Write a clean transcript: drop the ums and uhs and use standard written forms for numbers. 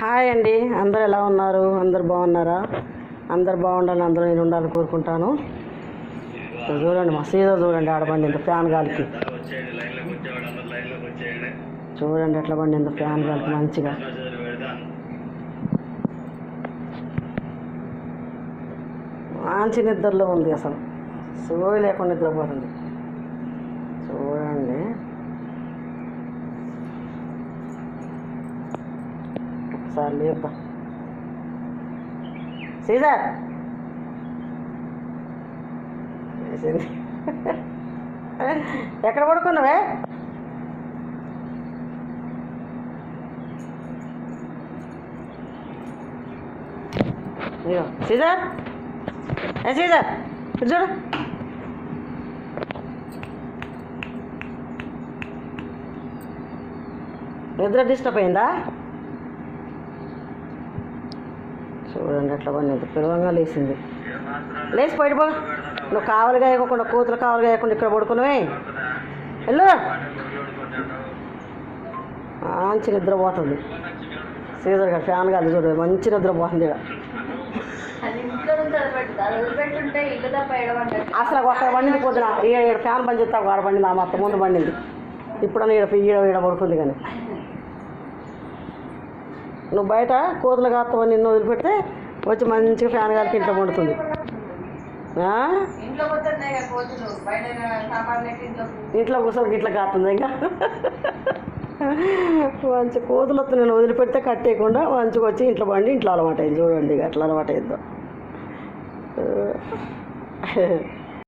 Hi అండి, అందరు ఎలా ఉన్నారు? అందరు బాగున్నారా? అందరు బాగుండాలని అందరూ నేను ఉండాలని కోరుకుంటాను. చూడండి మా సీజర్ చూడండి ఆడబండి ఫ్యాన్ గాలికి చూడండి ఎట్లా పండిందో ఫ్యాన్ గాలికి మంచిగా మంచి నిద్రలో ఉంది. అసలు సోయి లేకుండా నిద్రపోతుంది. చూడండి ఒకసారి లేపా సీజర్ ఎక్కడ పడుకున్నావే? ఇగో సీజర్, ఏ సీజర్ ఇటు చూడు. నిద్ర డిస్టర్బ్ అయిందా? చూడండి ఎట్లా పడినది, పిలవంగా లేచింది. లేచి బయటపో. నువ్వు కావలిగా వేయకుండా కూతురు కావలిగా వేయకుండా ఇక్కడ పడుకున్నావే. వెళ్ళు. మంచి నిద్రపోతుంది సీజర్ గారు. ఫ్యాన్ కాదు చూడు, మంచి నిద్రపోతుంది. అసలు ఒక్కడ పండింది పొద్దున ఈడ ఫ్యాన్ బంద్ చేస్తా వాడ పండింది. ఆ మొత్తం ముందు పండింది. ఇప్పుడు ఈడ పడుకుంది. కానీ నువ్వు బయట కోతులు కాస్తావు నిన్ను వదిలిపెడితే వచ్చి మంచిగా ఫ్యాన్ గాలికి ఇంట్లో పండుతుంది. ఇంట్లో కూర్చొని ఇట్లా కాస్తుంది. ఇంకా మంచి కోతులు వస్తే నేను వదిలిపెడితే కట్టేయకుండా మంచిగా వచ్చి ఇంట్లో పండి ఇంట్లో అలవాటు అయింది. చూడండి ఎట్లా అలవాటు అయిందో.